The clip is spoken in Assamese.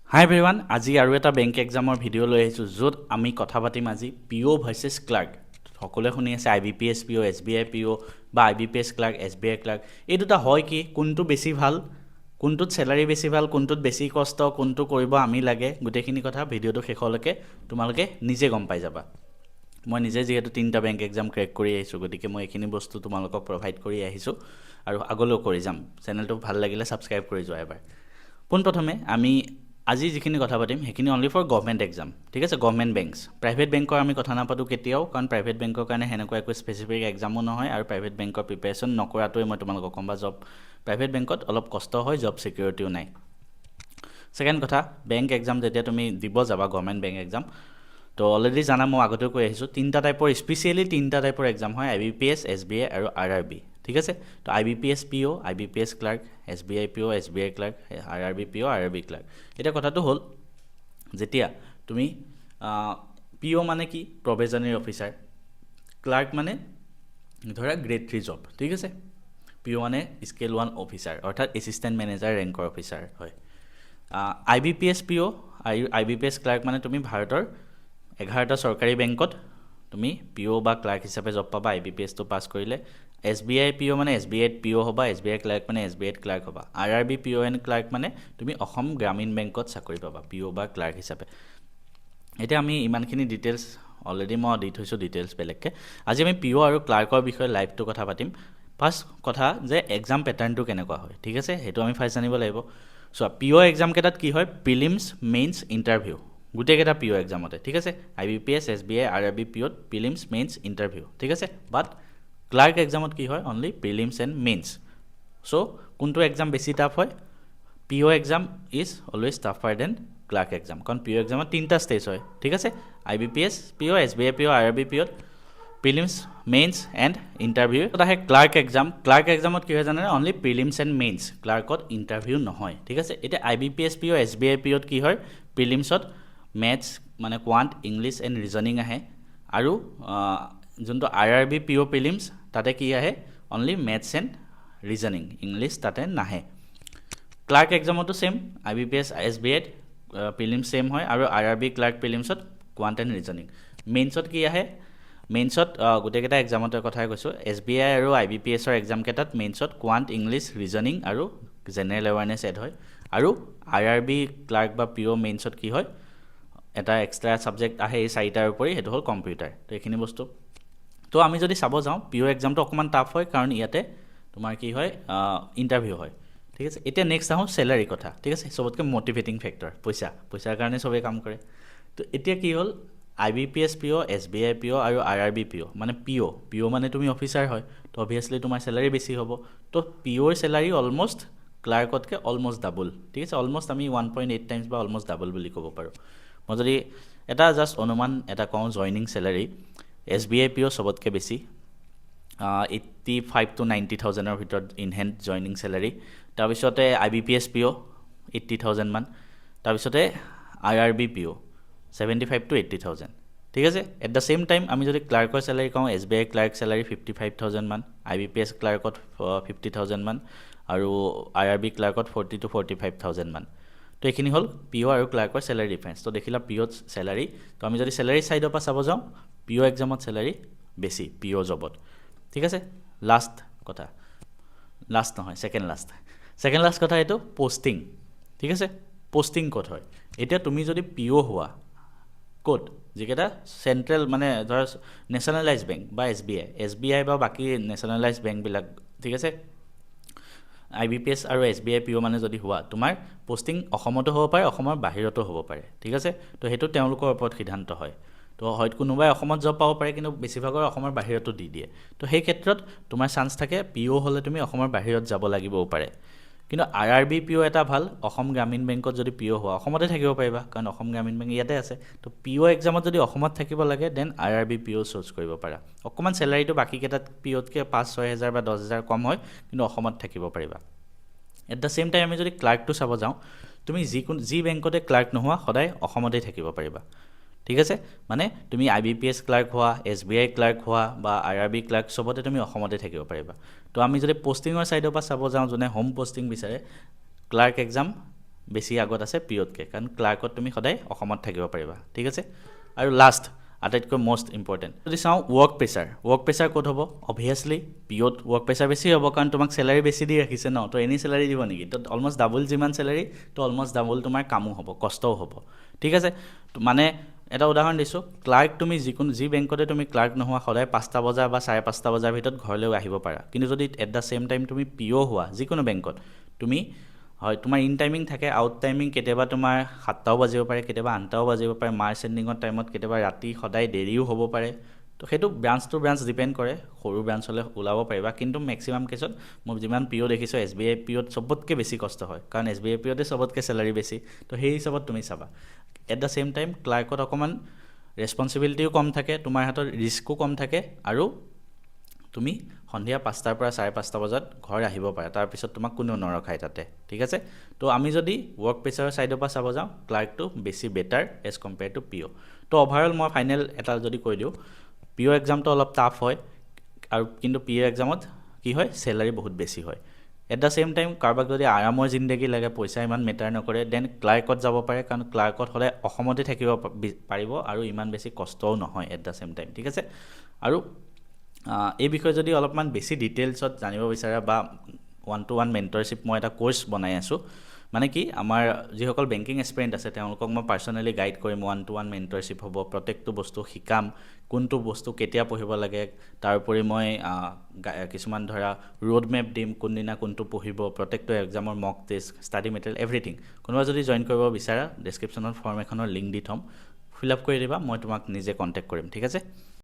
হাই এভৰিৱান, আজি আৰু এটা বেংক এক্সামৰ ভিডিঅ' লৈ আহিছোঁ য'ত আমি কথা পাতিম আজি পিঅ' ভাৰ্চেছ ক্লাৰ্ক। সকলোৱে শুনি আছে IBPS পিঅ' SBI পিঅ' বা IBPS ক্লাৰ্ক SBI ক্লাৰ্ক। এই দুটা হয় কি, কোনটো বেছি ভাল, কোনটোত চেলাৰী বেছি ভাল, কোনটোত বেছি কষ্ট, কোনটো কৰিব আমি লাগে, গোটেইখিনি কথা ভিডিঅ'টো শেষলৈকে তোমালোকে নিজে গম পাই যাবা। মই নিজে যিহেতু 3টা বেংক এক্সাম ক্ৰেক কৰি আহিছোঁ, গতিকে মই এইখিনি বস্তু তোমালোকক প্ৰভাইড কৰি আহিছোঁ আৰু আগলৈও কৰি যাম। চেনেলটো ভাল লাগিলে ছাবস্ক্ৰাইব কৰি যোৱা এবাৰ। পোনপ্ৰথমে আমি আজি যিখিনি কথা পাতিম সেইখিনি অনলি ফৰ গভৰ্ণমেণ্ট এক্সাম, ঠিক আছে। গভৰ্ণমেণ্ট বেংকছ, প্ৰাইভেট বেংকৰ আমি কথা নাপাতোঁ কেতিয়াও, কাৰণ প্ৰাইভেট বেংকৰ কাৰণে সেনেকুৱা একো স্পেচিফিক এক্সামো নহয় আৰু প্ৰাইভেট বেংকৰ প্ৰিপেৰেশ্যন নকৰাটোৱে মই তোমালোকক ক'ম, বা জব প্ৰাইভেট বেংকত অলপ কষ্ট হয়, জব ছিকিউৰিটিও নাই। ছেকেণ্ড কথা, বেংক এক্সাম যেতিয়া তুমি দিব যাবা গভৰ্ণমেণ্ট বেংক এক্সাম, তো অলৰেডি জানা, মই আগতেও কৈ আহিছোঁ, 3টা টাইপৰ, স্পেচিয়েলি 3টা টাইপৰ এক্সাম হয়, IBPS SBI আৰু RRB, ঠিক আছে। তো IBPS PO, IBPS clerk, SBI PO, SBI clerk, RRB PO, RRB clerk. এতিয়া কথাটো হ'ল, যেতিয়া তুমি PO মানে কি, প্ৰবেজনাৰী অফিচাৰ, ক্লাৰ্ক মানে ধৰা গ্ৰেড 3 জব, ঠিক আছে। PO মানে স্কেল 1 অফিচাৰ, অৰ্থাৎ এছিষ্টেণ্ট মেনেজাৰ ৰেংকৰ অফিচাৰ হয়। IBPS PO, IBPS ক্লাৰ্ক মানে তুমি ভাৰতৰ 11টা চৰকাৰী বেংকত তুমি PO বা ক্লাৰ্ক হিচাপে জব পাবা IBPSটো পাছ কৰিলে। SBI PO মানে SBIত PO হ'বা, SBI ক্লাৰ্ক মানে SBIত ক্লাৰ্ক হ'বা। RRB PO এণ্ড ক্লাৰ্ক মানে তুমি অসম গ্ৰামীণ বেংকত চাকৰি পাবা PO বা ক্লাৰ্ক হিচাপে। এতিয়া আমি ইমানখিনি ডিটেইলছ অলৰেডি মই দি থৈছোঁ, ডিটেইলছ বেলেগকৈ। আজি আমি PO আৰু ক্লাৰ্কৰ বিষয়ে লাইভটো কথা পাতিম। ফাৰ্ষ্ট কথা যে এক্সাম পেটাৰ্ণটো কেনেকুৱা হয়, ঠিক আছে, সেইটো আমি ফাৰ্ষ্ট জানিব লাগিব। চোৱা, PO এক্সামকেইটাত কি হয়, প্ৰিলিমছ, মেইনছ, ইণ্টাৰভিউ, গোটেইকেইটা PO এক্সামতে, ঠিক আছে। IBPS SBI RRB POত প্ৰিলিমছ, মেইনছ, ইণ্টাৰভিউ, ঠিক আছে। বাট ক্লাৰ্ক এক্সামত কি হয়, only prelims and mains. So' কোনটো এক্সাম বেছি টাফ হয়, PO exam is always tougher than clerk exam, কাৰণ PO এক্সামত 3টা ষ্টেজ হয়, ঠিক আছে। IBPS PO, SBI PO, RRB POত প্ৰিলিমছ, মেইনছ এণ্ড ইণ্টাৰভিউ। তাত আহে ক্লাৰ্ক এক্সাম। ক্লাৰ্ক এক্সামত কি হয় জানেনে, অনলি প্ৰিলিমছ এণ্ড মেইনছ, ক্লাৰ্কত ইণ্টাৰভিউ নহয়, ঠিক আছে। এতিয়া IBPS PO, SBI POত কি হয়, প্ৰিলিমছত মেথছ মানে কোৱাণ্ট, ইংলিছ এণ্ড ৰিজনিং আহে, আৰু যোনটো RRB PO প্ৰিলিমছ, তাতে কি আহে, only maths and reasoning, English তাতে নাহে। ক্লাৰ্ক এক্সামতো ছেম, IBPS SBIত প্ৰিলিমছ ছেম হয়, আৰু RRB ক্লাৰ্ক প্ৰিলিমছত কোৱাণ্ট এণ্ড ৰিজনিং। মেইনছত কি আহে, মেইনছত গোটেইকেইটা এক্সামতে কথাই কৈছোঁ, SBI আৰু IBPSৰ এক্সামকেইটাত মেইনছত কোৱাণ্ট, ইংলিছ, ৰিজনিং আৰু জেনেৰেল এৱাৰনেছ এড হয়, আৰু RRB ক্লাৰ্ক বা PO মেইনছত কি হয়, এটা এক্সট্ৰা ছাবজেক্ট আহে এই 4টাৰ উপৰি, সেইটো হ'ল কম্পিউটাৰ। তো এইখিনি বস্তু, তো আমি যদি চাব যাওঁ, PO এক্সামটো অকণমান টাফ হয়, কাৰণ ইয়াতে তোমাৰ কি হয়, ইণ্টাৰভিউ হয়, ঠিক আছে। এতিয়া নেক্সট আহোঁ চেলাৰী কথা, ঠিক আছে, চবতকৈ মটিভেটিং ফেক্টৰ পইচাৰ কাৰণে চবেই কাম কৰে। তো এতিয়া কি হ'ল, IBPS PO, SBI PO আৰু RRB PO, মানে PO মানে তুমি অফিচাৰ হয়, তো অভিয়াছলি তোমাৰ চেলাৰী বেছি হ'ব। তো POৰ চেলাৰী অলমষ্ট ক্লাৰ্কতকৈ অলমষ্ট ডাবল, ঠিক আছে। অলমষ্ট আমি 1.8 টাইমছ বা অলমষ্ট ডাবল বুলি ক'ব পাৰোঁ। মই যদি এটা জাষ্ট অনুমান এটা কওঁ, জইনিং চেলাৰী SBI PO চবতকৈ বেছি, 85 to 90,000ৰ ভিতৰত ইন হেণ্ড জইনিং চেলাৰী। তাৰপিছতে IBPS PO 80,000 মান, তাৰপিছতে RRB PO 75 to 80,000, ঠিক আছে। এট দ্য ছেইম টাইম আমি যদি ক্লাৰ্কৰ চেলাৰী কওঁ, SBI ক্লাৰ্ক চেলাৰী 55,000 মান, IBPS ক্লাৰ্কত 50,000 মান, আৰু RRB ক্লাৰ্কত 40 to 45,000 মান। তো এইখিনি হ'ল PO আৰু ক্লাৰ্কৰ চেলাৰী ডিফাৰেঞ্চ। তো দেখিলা POত চেলাৰী, তো আমি যদি চেলাৰী ছাইডৰ পৰা চাব যাওঁ, PO এক্সামত চেলাৰী বেছি PO জবত, ঠিক আছে। লাষ্ট কথা, লাষ্ট নহয়, ছেকেণ্ড লাষ্ট কথা, এইটো পষ্টিং, ঠিক আছে। পষ্টিং ক'ত হয়, এতিয়া তুমি যদি PO হোৱা ক'ত, যিকেইটা চেণ্ট্ৰেল মানে ধৰা নেশ্যনেলাইজ বেংক বা SBI বা বাকী নেশ্যনেলাইজ বেংকবিলাক, ঠিক আছে। IBPS আৰু SBI PO মানে যদি হোৱা, তোমাৰ পষ্টিং অসমতো হ'ব পাৰে, অসমৰ বাহিৰতো হ'ব পাৰে, ঠিক আছে। তো সেইটো তেওঁলোকৰ ওপৰত সিদ্ধান্ত হয়। তো হয়তো কোনোবাই অসমত জব পাব পাৰে, কিন্তু বেছিভাগৰ অসমৰ বাহিৰতো দি দিয়ে। তো সেই ক্ষেত্ৰত তোমাৰ চান্স থাকে, PO হ'লে তুমি অসমৰ বাহিৰত যাব লাগিবও পাৰে। কিন্তু RRB PO এটা ভাল, অসম গ্ৰামীণ বেংকত যদি PO হোৱা অসমতে থাকিব পাৰিবা, কাৰণ অসম গ্ৰামীণ বেংক ইয়াতে আছে। তো PO এক্সামত যদি অসমত থাকিব লাগে, দেন RRB PO চুজ কৰিব পাৰা। অকণমান চেলাৰীটো বাকীকেইটাত POতকৈ 5-6 হাজাৰ বা 10 হাজাৰ কম হয়, কিন্তু অসমত থাকিব পাৰিবা। এট দ্য ছেইম টাইম আমি যদি ক্লাৰ্কটো চাব যাওঁ, তুমি যি বেংকতে ক্লাৰ্ক নোহোৱা, সদায় অসমতেই থাকিব পাৰিবা, ঠিক আছে। মানে তুমি IBPS ক্লাৰ্ক হোৱা, SBI ক্লাৰ্ক হোৱা বা RRB ক্লাৰ্ক, চবতে তুমি অসমতে থাকিব পাৰিবা। তো আমি যদি পষ্টিঙৰ ছাইডৰ পৰা চাব যাওঁ, যোনে হোম পষ্টিং বিচাৰে, ক্লাৰ্ক এক্সাম বেছি আগত আছে পিঅ'তকৈ, কাৰণ ক্লাৰ্কত তুমি সদায় অসমত থাকিব পাৰিবা, ঠিক আছে। আৰু লাষ্ট আটাইতকৈ মষ্ট ইম্পৰ্টেণ্ট যদি চাওঁ ৱৰ্ক প্ৰেছাৰ ক'ত হ'ব? অভিয়াছলি পিঅ'ত ৱৰ্ক প্ৰেছাৰ বেছি হ'ব, কাৰণ তোমাক চেলাৰী বেছি দি ৰাখিছে ন, তো এনি চেলাৰী দিব নেকি? তো অলমষ্ট ডাবল যিমান চেলাৰী, তো অলমষ্ট ডাবল তোমাৰ কামো হ'ব, কষ্টও হ'ব, ঠিক আছে। মানে এটা উদাহৰণ দিছোঁ, ক্লাৰ্ক তুমি যি বেংকতে তুমি ক্লাৰ্ক নোহোৱা, সদায় 5টা বজা বা 5:30 বজাৰ ভিতৰত ঘৰলৈ আহিব পাৰা। কিন্তু যদি এট দ্য ছেইম টাইম তুমি পিঅ' হোৱা যিকোনো বেংকত, তুমি হয় তোমাৰ ইন টাইমিং থাকে, আউট টাইমিং কেতিয়াবা তোমাৰ 7টাও বাজিব পাৰে, কেতিয়াবা 8টাও বাজিব পাৰে, মাৰ্চ এণ্ডিঙৰ টাইমত কেতিয়াবা ৰাতি সদায় দেৰিও হ'ব পাৰে। তো সেইটো ব্ৰাঞ্চ টু ব্ৰাঞ্চ ডিপেণ্ড কৰে, সৰু ব্ৰাঞ্চ হ'লে ওলাব পাৰিবা, কিন্তু মেক্সিমাম কেছত মই যিমান পিঅ' দেখিছোঁ SBI পিঅ'ত চবতকৈ বেছি কষ্ট হয়, কাৰণ SBI পিঅ'তে চবতকৈ চেলাৰী বেছি। তো সেই হিচাপত তুমি চাবা। এট দ্য ছেইম টাইম ক্লাৰ্কত অকণমান ৰেছপনচিবিলিটিও কম থাকে, তোমাৰ হাতত ৰিস্কো কম থাকে, আৰু তুমি সন্ধিয়া 5টাৰ পৰা 5:30 বজাত ঘৰ আহিব পাৰা, তাৰপিছত তোমাক কোনো নৰখায় তাতে, ঠিক আছে। তো আমি যদি ৱৰ্ক প্ৰেছাৰৰ ছাইডৰ পৰা চাব যাওঁ, ক্লাৰ্কটো বেছি বেটাৰ এজ কম্পেয়াৰ টু পিঅ'। তো অভাৰঅল মই ফাইনেল এটা যদি কৈ দিওঁ, পিঅ' এক্সামটো অলপ টাফ হয়, আৰু কিন্তু পিঅ' এক্সামত কি হয়, চেলাৰী বহুত বেছি হয়। এট দ্য ছেইম টাইম কাৰোবাক যদি আৰামৰ জিন্দগী লাগে, পইচা ইমান মেটাৰ নকৰে, দেন ক্লাৰ্কত যাব পাৰে, কাৰণ ক্লাৰ্কত হ'লে অসমতে থাকিব পাৰিব, আৰু ইমান বেছি কষ্টও নহয় এট দ্য ছেইম টাইম, ঠিক আছে। আৰু এই বিষয়ে যদি অলপমান বেছি ডিটেইলছত জানিব বিচাৰা, বা 1-to-1 মেণ্টৰশ্বিপ মই এটা কোৰ্চ বনাই আছোঁ, মানে কি আমাৰ যিসকল বেংকিং এক্সপেৰিয়েণ্ট আছে তেওঁলোকক মই পাৰ্চনেলি গাইড কৰিম, 1-to-1 মেণ্টৰশ্বিপ হ'ব, প্ৰত্যেকটো বস্তু শিকাম, কোনটো বস্তু কেতিয়া পঢ়িব লাগে, তাৰোপৰি মই কিছুমান ধৰা ৰোড মেপ দিম, কোনদিনা কোনটো পঢ়িব, প্ৰত্যেকটো এক্সামৰ মক টেষ্ট, ষ্টাডি মেটেৰিয়েল, এভৰিথিং। কোনোবা যদি জইন কৰিব বিচাৰা, ডেছক্ৰিপশ্যনত ফৰ্ম এখনৰ লিংক দি থ'ম, ফিল আপ কৰি দিবা, মই তোমাক নিজে কণ্টেক্ট কৰিম, ঠিক আছে।